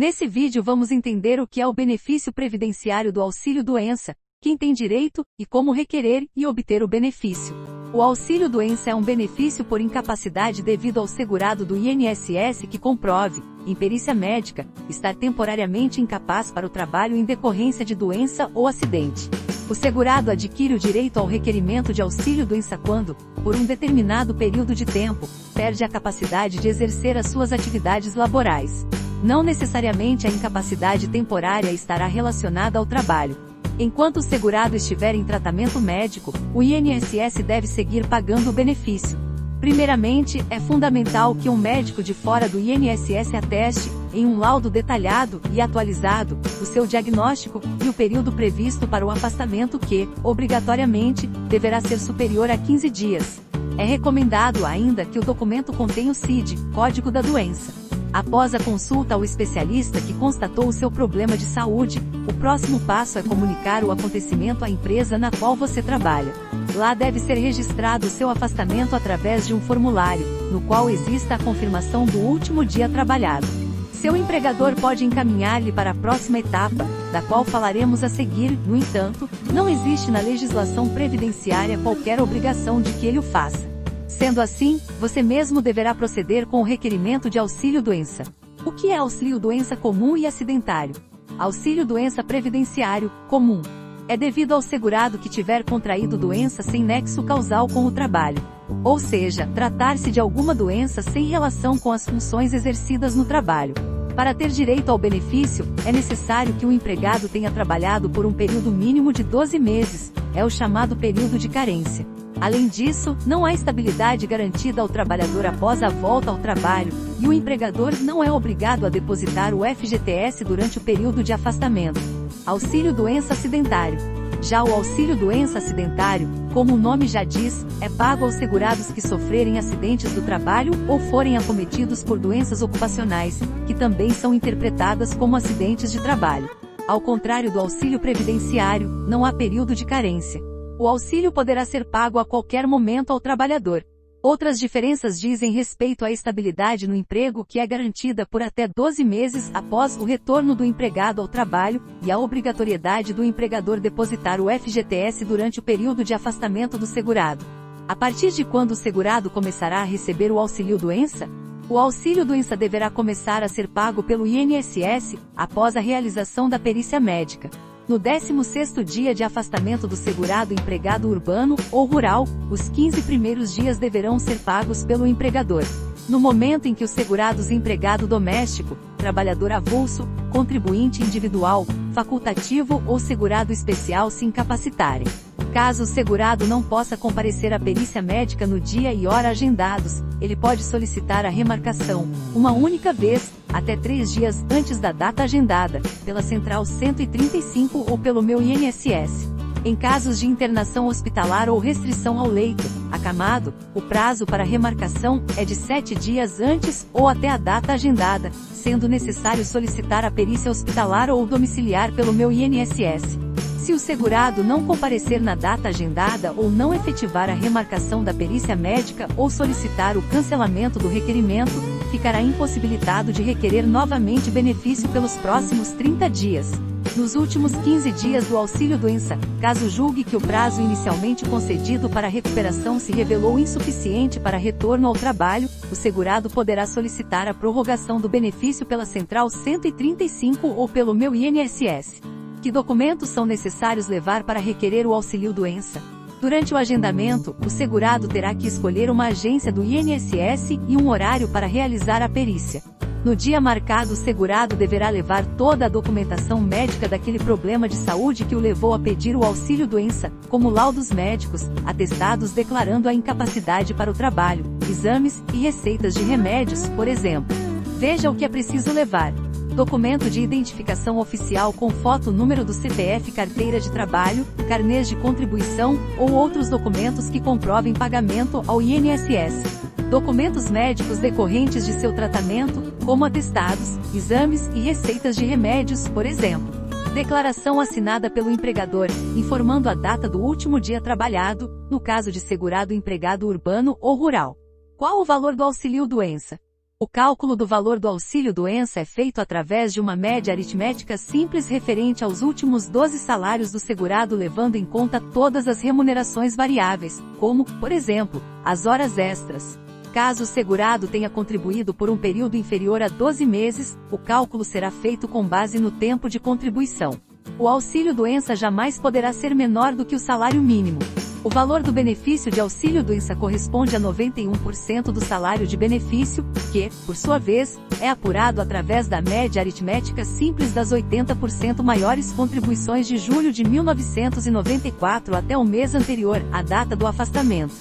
Nesse vídeo vamos entender o que é o benefício previdenciário do auxílio-doença, quem tem direito e como requerer e obter o benefício. O auxílio-doença é um benefício por incapacidade devido ao segurado do INSS que comprove, em perícia médica, estar temporariamente incapaz para o trabalho em decorrência de doença ou acidente. O segurado adquire o direito ao requerimento de auxílio-doença quando, por um determinado período de tempo, perde a capacidade de exercer as suas atividades laborais. Não necessariamente a incapacidade temporária estará relacionada ao trabalho. Enquanto o segurado estiver em tratamento médico, o INSS deve seguir pagando o benefício. Primeiramente, é fundamental que um médico de fora do INSS ateste, em um laudo detalhado e atualizado, o seu diagnóstico e o período previsto para o afastamento que, obrigatoriamente, deverá ser superior a 15 dias. É recomendado ainda que o documento contenha o CID, Código da Doença. Após a consulta ao especialista que constatou o seu problema de saúde, o próximo passo é comunicar o acontecimento à empresa na qual você trabalha. Lá deve ser registrado o seu afastamento através de um formulário, no qual exista a confirmação do último dia trabalhado. Seu empregador pode encaminhar-lhe para a próxima etapa, da qual falaremos a seguir. No entanto, não existe na legislação previdenciária qualquer obrigação de que ele o faça. Sendo assim, você mesmo deverá proceder com o requerimento de auxílio-doença. O que é auxílio-doença comum e acidentário? Auxílio-doença previdenciário, comum. É devido ao segurado que tiver contraído doença sem nexo causal com o trabalho. Ou seja, tratar-se de alguma doença sem relação com as funções exercidas no trabalho. Para ter direito ao benefício, é necessário que o empregado tenha trabalhado por um período mínimo de 12 meses, é o chamado período de carência. Além disso, não há estabilidade garantida ao trabalhador após a volta ao trabalho, e o empregador não é obrigado a depositar o FGTS durante o período de afastamento. Auxílio-doença acidentário. Já o auxílio-doença acidentário, como o nome já diz, é pago aos segurados que sofrerem acidentes do trabalho ou forem acometidos por doenças ocupacionais, que também são interpretadas como acidentes de trabalho. Ao contrário do auxílio previdenciário, não há período de carência. O auxílio poderá ser pago a qualquer momento ao trabalhador. Outras diferenças dizem respeito à estabilidade no emprego que é garantida por até 12 meses após o retorno do empregado ao trabalho e a obrigatoriedade do empregador depositar o FGTS durante o período de afastamento do segurado. A partir de quando o segurado começará a receber o auxílio-doença? O auxílio-doença deverá começar a ser pago pelo INSS após a realização da perícia médica. No 16º dia de afastamento do segurado empregado urbano ou rural, os 15 primeiros dias deverão ser pagos pelo empregador. No momento em que os segurados empregado doméstico, trabalhador avulso, contribuinte individual, facultativo ou segurado especial se incapacitarem. Caso o segurado não possa comparecer à perícia médica no dia e hora agendados, ele pode solicitar a remarcação, uma única vez, até 3 dias antes da data agendada, pela Central 135 ou pelo Meu INSS. Em casos de internação hospitalar ou restrição ao leito, acamado, o prazo para remarcação é de 7 dias antes ou até a data agendada, sendo necessário solicitar a perícia hospitalar ou domiciliar pelo Meu INSS. Se o segurado não comparecer na data agendada ou não efetivar a remarcação da perícia médica ou solicitar o cancelamento do requerimento, ficará impossibilitado de requerer novamente benefício pelos próximos 30 dias. Nos últimos 15 dias do auxílio-doença, caso julgue que o prazo inicialmente concedido para recuperação se revelou insuficiente para retorno ao trabalho, o segurado poderá solicitar a prorrogação do benefício pela Central 135 ou pelo Meu INSS. Que documentos são necessários levar para requerer o auxílio-doença? Durante o agendamento, o segurado terá que escolher uma agência do INSS e um horário para realizar a perícia. No dia marcado, o segurado deverá levar toda a documentação médica daquele problema de saúde que o levou a pedir o auxílio-doença, como laudos médicos, atestados declarando a incapacidade para o trabalho, exames e receitas de remédios, por exemplo. Veja o que é preciso levar. Documento de identificação oficial com foto, número do CPF, carteira de trabalho, carnês de contribuição ou outros documentos que comprovem pagamento ao INSS. Documentos médicos decorrentes de seu tratamento, como atestados, exames e receitas de remédios, por exemplo. Declaração assinada pelo empregador, informando a data do último dia trabalhado, no caso de segurado empregado urbano ou rural. Qual o valor do auxílio-doença? O cálculo do valor do auxílio-doença é feito através de uma média aritmética simples referente aos últimos 12 salários do segurado, levando em conta todas as remunerações variáveis, como, por exemplo, as horas extras. Caso o segurado tenha contribuído por um período inferior a 12 meses, o cálculo será feito com base no tempo de contribuição. O auxílio-doença jamais poderá ser menor do que o salário mínimo. O valor do benefício de auxílio-doença corresponde a 91% do salário de benefício, que, por sua vez, é apurado através da média aritmética simples das 80% maiores contribuições de julho de 1994 até o mês anterior à data do afastamento.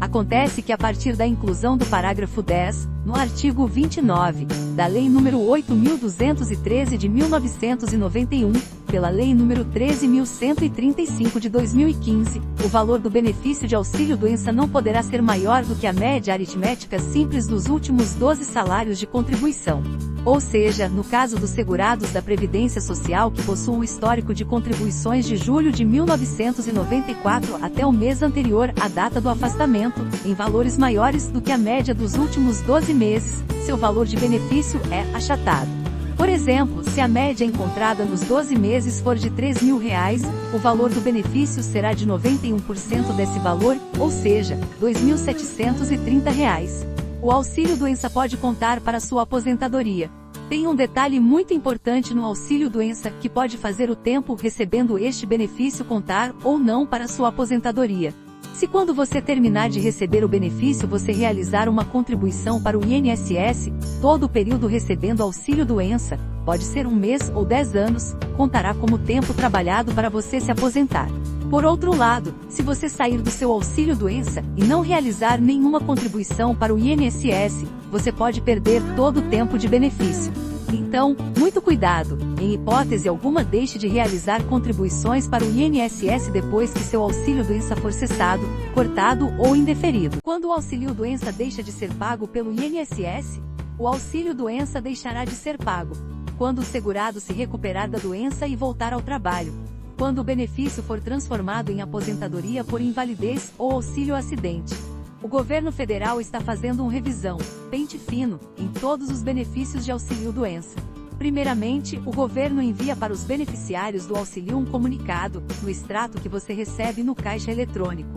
Acontece que a partir da inclusão do parágrafo 10, no artigo 29, da Lei nº 8.213 de 1991, pela Lei nº 13.135 de 2015, o valor do benefício de auxílio-doença não poderá ser maior do que a média aritmética simples dos últimos 12 salários de contribuição. Ou seja, no caso dos segurados da Previdência Social que possuam o histórico de contribuições de julho de 1994 até o mês anterior à data do afastamento, em valores maiores do que a média dos últimos 12 meses, seu valor de benefício é achatado. Por exemplo, se a média encontrada nos 12 meses for de R$ 3.000, o valor do benefício será de 91% desse valor, ou seja, R$ 2.730. O auxílio-doença pode contar para sua aposentadoria. Tem um detalhe muito importante no auxílio-doença que pode fazer o tempo recebendo este benefício contar ou não para sua aposentadoria. Se quando você terminar de receber o benefício você realizar uma contribuição para o INSS, todo o período recebendo auxílio-doença, pode ser 1 mês ou 10 anos, contará como tempo trabalhado para você se aposentar. Por outro lado, se você sair do seu auxílio-doença e não realizar nenhuma contribuição para o INSS, você pode perder todo o tempo de benefício. Então, muito cuidado, em hipótese alguma deixe de realizar contribuições para o INSS depois que seu auxílio-doença for cessado, cortado ou indeferido. Quando o auxílio-doença deixa de ser pago pelo INSS, o auxílio-doença deixará de ser pago quando o segurado se recuperar da doença e voltar ao trabalho. Quando o benefício for transformado em aposentadoria por invalidez ou auxílio-acidente. O governo federal está fazendo uma revisão, pente fino, em todos os benefícios de auxílio-doença. Primeiramente, o governo envia para os beneficiários do auxílio um comunicado, no extrato que você recebe no caixa eletrônico.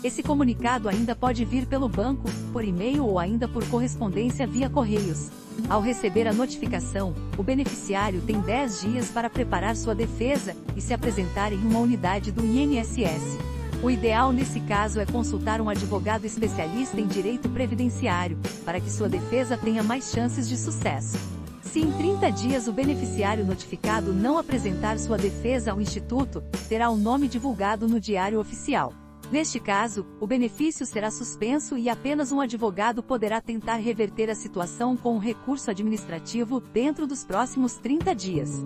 Esse comunicado ainda pode vir pelo banco, por e-mail ou ainda por correspondência via correios. Ao receber a notificação, o beneficiário tem 10 dias para preparar sua defesa e se apresentar em uma unidade do INSS. O ideal nesse caso é consultar um advogado especialista em direito previdenciário, para que sua defesa tenha mais chances de sucesso. Se em 30 dias o beneficiário notificado não apresentar sua defesa ao Instituto, terá o nome divulgado no Diário Oficial. Neste caso, o benefício será suspenso e apenas um advogado poderá tentar reverter a situação com um recurso administrativo dentro dos próximos 30 dias.